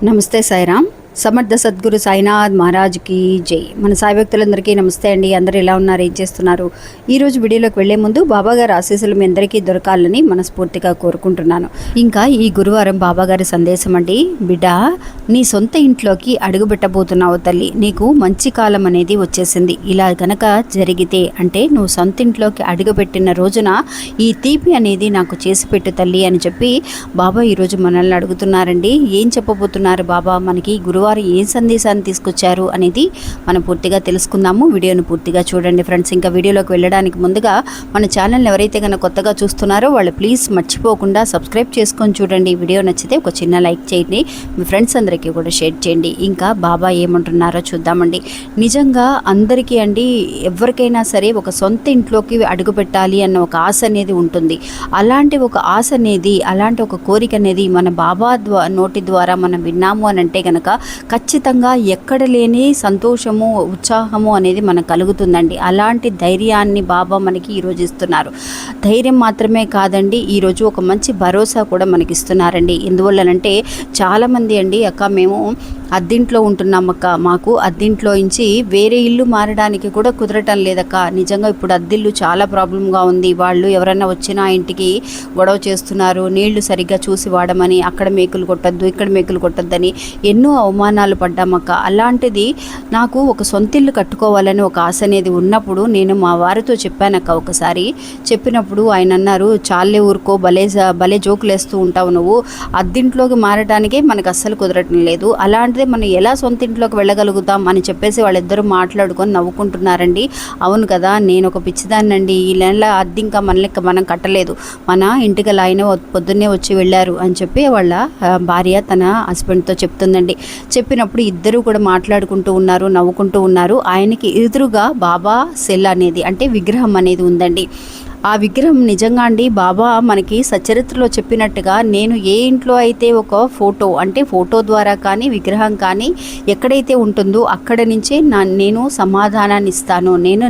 నమస్తే సాయిరామ్. సమర్థ సద్గురు సాయినాథ్ మహారాజ్కి జై. మన సాయి భక్తులందరికీ నమస్తే అండి. అందరూ ఎలా ఉన్నారు, ఏం చేస్తున్నారు? ఈరోజు వీడియోలోకి వెళ్లే ముందు బాబాగారి ఆశీస్సులు మీ అందరికీ దొరకాలని మనస్ఫూర్తిగా కోరుకుంటున్నాను. ఇంకా ఈ గురువారం బాబాగారి సందేశం అండి. బిడ్డ, నీ సొంత ఇంట్లోకి అడుగుపెట్టబోతున్నావు తల్లి. నీకు మంచి కాలం అనేది వచ్చేసింది. ఇలా గనక జరిగితే అంటే నువ్వు సొంత ఇంట్లోకి అడుగుపెట్టిన రోజున ఈ తీపి అనేది నాకు చేసి పెట్టు తల్లి అని చెప్పి బాబా ఈరోజు మనల్ని అడుగుతున్నారండి. ఏం చెప్పబోతున్నారు బాబా మనకి, గురువారం ఏం సందేశాన్ని తీసుకొచ్చారు అనేది మనం పూర్తిగా తెలుసుకుందాము. వీడియోను పూర్తిగా చూడండి ఫ్రెండ్స్. ఇంకా వీడియోలోకి వెళ్ళడానికి ముందుగా మన ఛానల్ని ఎవరైతే కనుక కొత్తగా చూస్తున్నారో వాళ్ళు ప్లీజ్ మర్చిపోకుండా సబ్స్క్రైబ్ చేసుకొని చూడండి. వీడియో నచ్చితే ఒక చిన్న లైక్ చేయండి, మీ ఫ్రెండ్స్ అందరికీ కూడా షేర్ చేయండి. ఇంకా బాబా ఏమంటున్నారో చూద్దామండి. నిజంగా అందరికీ అండి, ఎవరికైనా సరే ఒక సొంత ఇంట్లోకి అడుగు పెట్టాలి అన్న ఒక ఆశ అనేది ఉంటుంది. అలాంటి ఒక ఆశ అనేది, అలాంటి ఒక కోరిక అనేది మన బాబా నోటి ద్వారా మనం విన్నాము అని అంటే కనుక ఖచ్చితంగా ఎక్కడ లేని సంతోషము, ఉత్సాహము అనేది మనకు కలుగుతుందండి. అలాంటి ధైర్యాన్ని బాబా మనకి ఈరోజు ఇస్తున్నారు. ధైర్యం మాత్రమే కాదండి, ఈరోజు ఒక మంచి భరోసా కూడా మనకి ఇస్తున్నారండి. ఎందువల్లనంటే చాలామంది అండి, అక్క మేము అద్దింట్లో ఉంటున్నాం అక్క, మాకు అద్దింట్లో నుంచి వేరే ఇల్లు మారడానికి కూడా కుదరటం లేదక్క. నిజంగా ఇప్పుడు అద్దిల్లు చాలా ప్రాబ్లంగా ఉంది. వాళ్ళు ఎవరైనా వచ్చినా ఇంటికి గొడవ చేస్తున్నారు, నీళ్లు సరిగ్గా చూసి వాడమని, అక్కడ మేకులు కొట్టద్దు, ఇక్కడ మేకులు కొట్టద్దని ఎన్నో అవమానాలు పడ్డామక్క. అలాంటిది నాకు ఒక సొంత ఇల్లు కట్టుకోవాలని ఒక ఆశ అనేది ఉన్నప్పుడు నేను మా వారితో చెప్పానక్క. ఒకసారి చెప్పినప్పుడు ఆయన అన్నారు, చాలే ఊరుకో, భలే జోకులు వేస్తూ ఉంటావు నువ్వు, అద్దింట్లోకి మారడానికే మనకు అస్సలు కుదరటం లేదు, అలాంటిదే మనం ఎలా సొంత ఇంట్లోకి వెళ్ళగలుగుతాం అని చెప్పేసి వాళ్ళిద్దరూ మాట్లాడుకొని నవ్వుకుంటున్నారండి. అవును కదా, నేను ఒక పిచ్చిదాన్నండి, ఈ నెల అద్దె ఇంకా మనం కట్టలేదు, మన ఇంటికి ఆయన పొద్దున్నే వచ్చి వెళ్ళారు అని చెప్పి వాళ్ళ భార్య తన హస్బెండ్తో చెప్తుందండి. చెప్పినప్పుడు ఇద్దరూ కూడా మాట్లాడుకుంటూ ఉన్నారు, నవ్వుకుంటూ ఉన్నారు. ఆయనకి ఎదురుగా బాబా సెల్ అనేది అంటే విగ్రహం అనేది ఉందండి. ఆ విగ్రహం నిజంగా అండి, బాబా మనకి సచరిత్రలో చెప్పినట్టుగా నేను ఏ ఇంట్లో అయితే ఒక ఫోటో అంటే ఫోటో ద్వారా కానీ విగ్రహం కానీ ఎక్కడైతే ఉంటుందో అక్కడ నుంచే నేను సమాధానాన్ని ఇస్తాను, నేను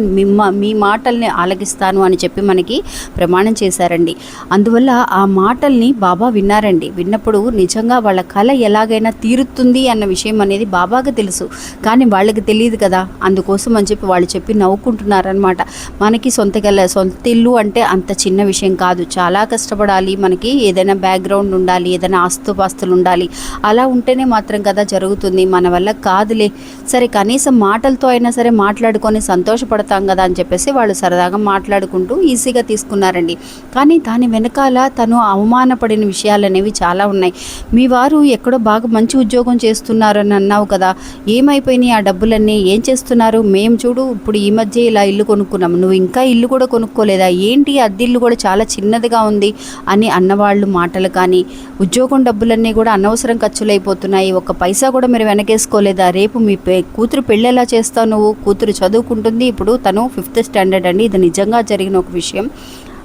మీ మాటల్ని ఆలకిస్తాను అని చెప్పి మనకి ప్రమాణం చేశారండి. అందువల్ల ఆ మాటల్ని బాబా విన్నారండి. విన్నప్పుడు నిజంగా వాళ్ళ కళ ఎలాగైనా తీరుతుంది అన్న విషయం అనేది బాబాకి తెలుసు, కానీ వాళ్ళకి తెలియదు కదా. అందుకోసం అని చెప్పి వాళ్ళు చెప్పి నవ్వుకుంటున్నారనమాట. మనకి సొంత ఇల్లు అంటే అంత చిన్న విషయం కాదు, చాలా కష్టపడాలి, మనకి ఏదైనా బ్యాక్గ్రౌండ్ ఉండాలి, ఏదైనా ఆస్తుపాస్తులు ఉండాలి, అలా ఉంటేనే మాత్రం కదా జరుగుతుంది. మన వల్ల కాదులే, సరే కనీసం మాటలతో అయినా సరే మాట్లాడుకొని సంతోషపడతాం కదా అని చెప్పేసి వాళ్ళు సరదాగా మాట్లాడుకుంటూ ఈజీగా తీసుకున్నారండి. కానీ దాని వెనకాల తను అవమానపడిన విషయాలు అనేవి చాలా ఉన్నాయి. మీ వారు ఎక్కడో బాగా మంచి ఉద్యోగం చేస్తున్నారు అని అన్నావు కదా, ఏమైపోయినాయి ఆ డబ్బులన్నీ, ఏం చేస్తున్నారు? మేము చూడు ఇప్పుడు ఈ మధ్య ఇలా ఇల్లు కొనుక్కున్నాము, నువ్వు ఇంకా ఇల్లు కూడా కొనుక్కోలేదా ఏంటి, అద్దిల్లు కూడా చాలా చిన్నదిగా ఉంది అని అన్నవాళ్ళు మాటలు కానీ, ఉద్యోగం డబ్బులన్నీ కూడా అనవసరం ఖర్చులైపోతున్నాయి, ఒక్క పైసా కూడా మీరు వెనకేసుకోలేదా, రేపు మీ కూతురు పెళ్ళి ఎలా చేస్తావు నువ్వు, కూతురు చదువుకుంటుంది, ఇప్పుడు తను 5th స్టాండర్డ్ అండి, ఇది నిజంగా జరిగిన ఒక విషయం,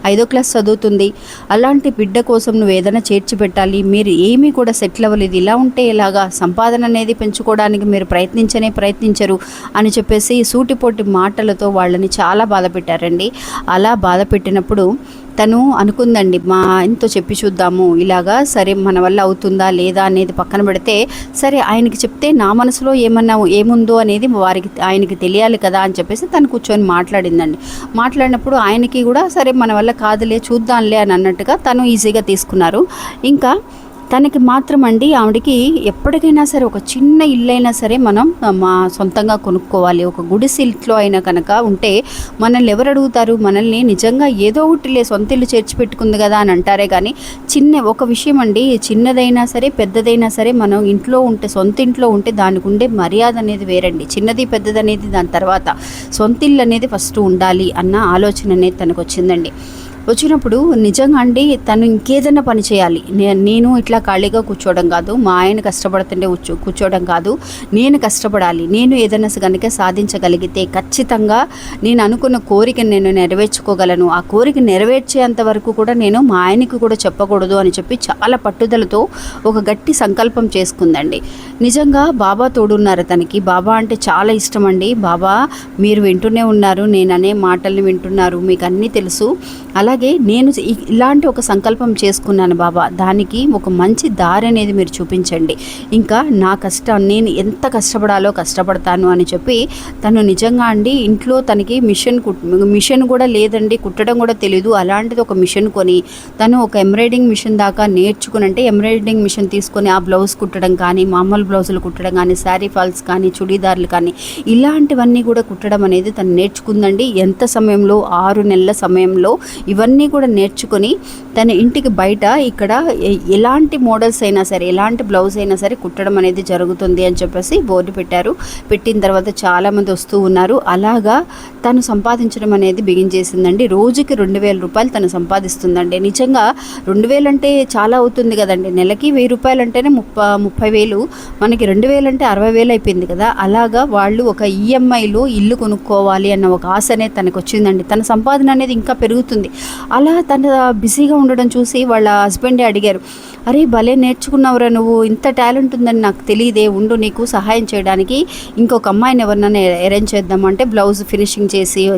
5వ క్లాస్ చదువుతుంది. అలాంటి బిడ్డ కోసం నువ్వు ఏదైనా చేర్చి పెట్టాలి, మీరు ఏమీ కూడా సెటిల్ అవ్వలేదు, ఇలా ఉంటే ఎలాగా, సంపాదన అనేది పెంచుకోవడానికి మీరు ప్రయత్నించరు అని చెప్పేసి సూటిపోటి మాటలతో వాళ్ళని చాలా బాధ పెట్టారండి. అలా బాధ పెట్టినప్పుడు తను అనుకుందండి, మా ఆయనతో చెప్పి చూద్దాము, ఇలాగా సరే మన వల్ల అవుతుందా లేదా అనేది పక్కన పెడితే, సరే ఆయనకి చెప్తే నా మనసులో ఏముందో అనేది ఆయనకి తెలియాలి కదా అని చెప్పేసి తను కూర్చొని మాట్లాడిందండి. మాట్లాడినప్పుడు ఆయనకి కూడా సరే మన వల్ల కాదులే చూద్దాంలే అని అన్నట్టుగా తను ఈజీగా తీసుకున్నారు. ఇంకా తనకి మాత్రం అండి, ఆవిడకి ఎప్పటికైనా సరే ఒక చిన్న ఇల్లు అయినా సరే మనం సొంతంగా కొనుక్కోవాలి. ఒక గుడిసె ఇంట్లో అయినా కనుక ఉంటే మనల్ని ఎవరు అడుగుతారు, మనల్ని నిజంగా ఏదో ఒకటి సొంత ఇల్లు చేర్చి పెట్టుకుంది కదా అని అంటారే కానీ, ఒక విషయం అండి, చిన్నదైనా సరే పెద్దదైనా సరే మనం ఇంట్లో ఉంటే, సొంత ఇంట్లో ఉంటే దానికి ఉండే మర్యాద అనేది వేరండి. చిన్నది పెద్దది అనేది దాని తర్వాత, సొంత ఇల్లు అనేది ఫస్ట్ ఉండాలి అన్న ఆలోచన అనేది తనకు వచ్చిందండి. వచ్చినప్పుడు నిజంగా అండి తను ఇంకేదైనా పని చేయాలి, నేను ఇట్లా ఖాళీగా కూర్చోవడం కాదు, మా ఆయన కష్టపడుతుంటే కూర్చోవడం కాదు, నేను కష్టపడాలి, నేను ఏదైనా కనుక సాధించగలిగితే ఖచ్చితంగా నేను అనుకున్న కోరికను నేను నెరవేర్చుకోగలను, ఆ కోరిక నెరవేర్చేంత వరకు కూడా నేను మా ఆయనకి కూడా చెప్పకూడదు అని చెప్పి చాలా పట్టుదలతో ఒక గట్టి సంకల్పం చేసుకుందండి. నిజంగా బాబా తోడున్నారు తనకి. బాబా అంటే చాలా ఇష్టం అండి. బాబా మీరు వింటూనే ఉన్నారు, నేను అనే మాటల్ని వింటున్నారు, మీకు అన్నీ తెలుసు. అలా అలాగే నేను ఇలాంటి ఒక సంకల్పం చేసుకున్నాను బాబా, దానికి ఒక మంచి దారి అనేది మీరు చూపించండి, ఇంకా నా కష్టం నేను ఎంత కష్టపడాలో కష్టపడతాను అని చెప్పి తను నిజంగా అండి ఇంట్లో తనకి మిషన్ కూడా లేదండి, కుట్టడం కూడా తెలియదు. అలాంటిది ఒక మిషన్ కొని తను ఒక ఎంబ్రాయిడింగ్ మిషన్ దాకా నేర్చుకుని, అంటే ఎంబ్రాయిడింగ్ మిషన్ తీసుకొని ఆ బ్లౌజ్ కుట్టడం కానీ, మామూలు బ్లౌజులు కుట్టడం కానీ, శారీ ఫాల్స్ కానీ, చుడీదార్లు కానీ ఇలాంటివన్నీ కూడా కుట్టడం అనేది తను నేర్చుకుందండి. ఎంత సమయంలో 6 నెలల సమయంలో ఇవన్నీ కూడా నేర్చుకొని తన ఇంటికి బయట ఇక్కడ ఎలాంటి మోడల్స్ అయినా సరే, ఎలాంటి బ్లౌజ్ అయినా సరే కుట్టడం అనేది జరుగుతుంది అని చెప్పేసి బోర్డు పెట్టారు. పెట్టిన తర్వాత చాలామంది వస్తూ ఉన్నారు. అలాగా తను సంపాదించడం అనేది బిగిన్ చేసిందండి. రోజుకి 2000 రూపాయలు తను సంపాదిస్తుందండి. నిజంగా 2000 అంటే చాలా అవుతుంది కదండి. నెలకి 1000 రూపాయలు అంటేనే 30,000, మనకి 2000 అంటే 60,000 అయిపోయింది కదా. అలాగా వాళ్ళు ఒక ఈఎంఐలో ఇల్లు కొనుక్కోవాలి అన్న ఒక ఆశ అనేది తనకు వచ్చిందండి. తన సంపాదన అనేది ఇంకా పెరుగుతుంది. అలా తన బిజీగా ఉండడం చూసి వాళ్ళ హస్బెండే అడిగారు, అరే భలే నేర్చుకున్నావురా నువ్వు, ఇంత టాలెంట్ ఉందని నాకు తెలియదే, ఉండు నీకు సహాయం చేయడానికి ఇంకొక అమ్మాయిని ఎవరినైనా అరేంజ్ చేద్దామంటే బ్లౌజ్ ఫినిషింగ్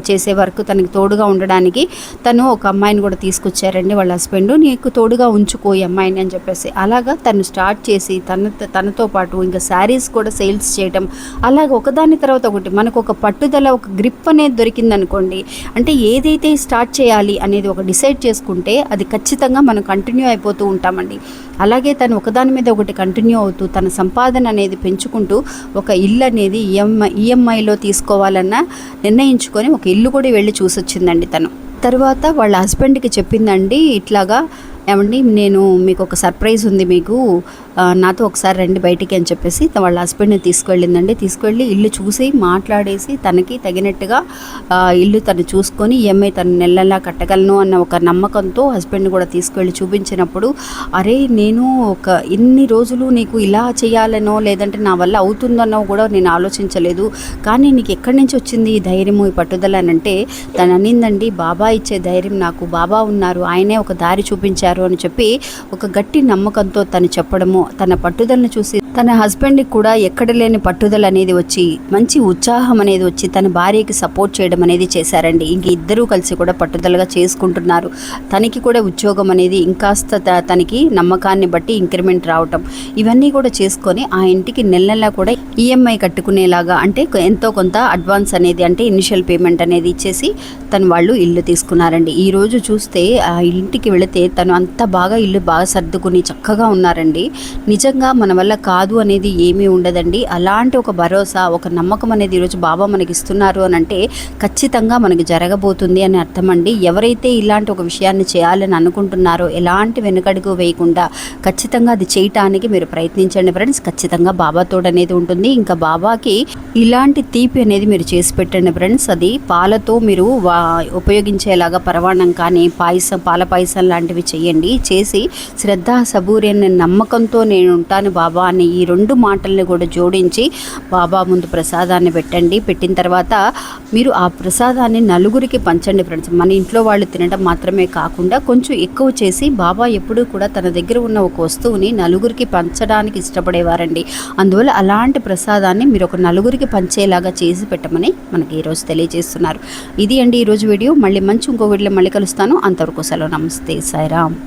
చేసే వరకు తనకి తోడుగా ఉండడానికి తను ఒక అమ్మాయిని కూడా తీసుకొచ్చారండి వాళ్ళ హస్బెండ్. నీకు తోడుగా ఉంచుకో ఈ అమ్మాయిని అని చెప్పేసి అలాగా తను స్టార్ట్ చేసి తనతో పాటు ఇంకా శారీస్ కూడా సేల్స్ చేయటం, అలాగ ఒకదాని తర్వాత ఒకటి మనకు ఒక పట్టుదల, ఒక గ్రిప్ అనేది దొరికిందనుకోండి, అంటే ఏదైతే స్టార్ట్ చేయాలి అనేది ఒక డిసైడ్ చేసుకుంటే అది ఖచ్చితంగా మనం కంటిన్యూ అయిపోతూ ఉంటామండి. అలాగే తను ఒకదాని మీద ఒకటి కంటిన్యూ అవుతూ తన సంపాదన అనేది పెంచుకుంటూ ఒక ఇల్లు అనేది ఈఎంఐలో తీసుకోవాలన్న నిర్ణయించుకొని ఒక ఇల్లు కూడా వెళ్ళి చూసొచ్చిందండి తను. తర్వాత వాళ్ళ హస్బెండ్కి చెప్పిందండి, ఇట్లాగా ఏమండి నేను మీకు ఒక సర్ప్రైజ్ ఉంది, మీకు నాతో ఒకసారి రండి బయటికి అని చెప్పేసి వాళ్ళ హస్బెండ్ని తీసుకువెళ్ళిందండి. తీసుకువెళ్ళి ఇల్లు చూసి మాట్లాడేసి తనకి తగినట్టుగా ఇల్లు తను చూసుకొని ఈఎంఐ తను నెలలా కట్టగలను అన్న ఒక నమ్మకంతో హస్బెండ్ని కూడా తీసుకువెళ్ళి చూపించినప్పుడు, అరే నేను ఒక ఇన్ని రోజులు నీకు ఇలా చేయాలనో లేదంటే నా వల్ల అవుతుందన్నో కూడా నేను ఆలోచించలేదు, కానీ నీకు ఎక్కడి నుంచి వచ్చింది ఈ ధైర్యము, ఈ పట్టుదల అని అంటే తను అనిందండి, బాబా ఇచ్చే ధైర్యం నాకు, బాబా ఉన్నారు, ఆయనే ఒక దారి చూపించారు అని చెప్పి ఒక గట్టి నమ్మకంతో తను చెప్పడము, తన పట్టుదలను చూసి తన హస్బెండ్కి కూడా ఎక్కడ లేని పట్టుదల అనేది వచ్చి మంచి ఉత్సాహం అనేది వచ్చి తన భార్యకి సపోర్ట్ చేయడం అనేది చేశారండి. ఇంక ఇద్దరూ కలిసి కూడా పట్టుదలగా చేసుకుంటున్నారు. తనకి కూడా ఉద్యోగం అనేది ఇంకాస్త తనకి నమ్మకాన్ని బట్టి ఇంక్రిమెంట్ రావటం, ఇవన్నీ కూడా చేసుకొని ఆ ఇంటికి నెల కూడా ఈఎంఐ కట్టుకునేలాగా, అంటే ఎంతో కొంత అడ్వాన్స్ అనేది, అంటే ఇనిషియల్ పేమెంట్ అనేది ఇచ్చేసి వాళ్ళు ఇల్లు తీసుకున్నారండి. ఈ రోజు చూస్తే ఆ ఇంటికి వెళితే తను అంత బాగా ఇల్లు బాగా సర్దుకుని చక్కగా ఉన్నారండి. నిజంగా మన వల్ల కాదు అనేది ఏమీ ఉండదండి. అలాంటి ఒక భరోసా, ఒక నమ్మకం అనేది ఈరోజు బాబా మనకి ఇస్తున్నారు అని అంటే ఖచ్చితంగా మనకి జరగబోతుంది అని అర్థం అండి. ఎవరైతే ఇలాంటి ఒక విషయాన్ని చేయాలని అనుకుంటున్నారో ఎలాంటి వెనుకడుగు వేయకుండా ఖచ్చితంగా అది చేయటానికి మీరు ప్రయత్నించండి ఫ్రెండ్స్. ఖచ్చితంగా బాబా తోడు అనేది ఉంటుంది. ఇంకా బాబాకి ఇలాంటి తీపి అనేది మీరు చేసి పెట్టండి ఫ్రెండ్స్. అది పాలతో మీరు ఉపయోగించేలాగా పరవాణం కానీ పాల పాయసం లాంటివి చేయండి. చేసి శ్రద్ధ సబూరి అనే నమ్మకంతో నేను ఉంటాను బాబా అని ఈ 2 మాటల్ని కూడా జోడించి బాబా ముందు ప్రసాదాన్ని పెట్టండి. పెట్టిన తర్వాత మీరు ఆ ప్రసాదాన్ని నలుగురికి పంచండి ఫ్రెండ్స్. మన ఇంట్లో వాళ్ళు తినడం మాత్రమే కాకుండా కొంచెం ఎక్కువ చేసి, బాబా ఎప్పుడూ కూడా తన దగ్గర ఉన్న ఒక వస్తువుని నలుగురికి పంచడానికి ఇష్టపడేవారండి. అందువల్ల అలాంటి ప్రసాదాన్ని మీరు ఒక నలుగురికి పంచేలాగా చేసి పెట్టమని మనకి ఈరోజు తెలియజేస్తున్నారు. ఇది అండి ఈరోజు వీడియో. మళ్ళీ ఇంకో వీడియోలో మళ్ళీ కలుస్తాను. అంతవరకు సెలవు. నమస్తే, సాయిరామ్.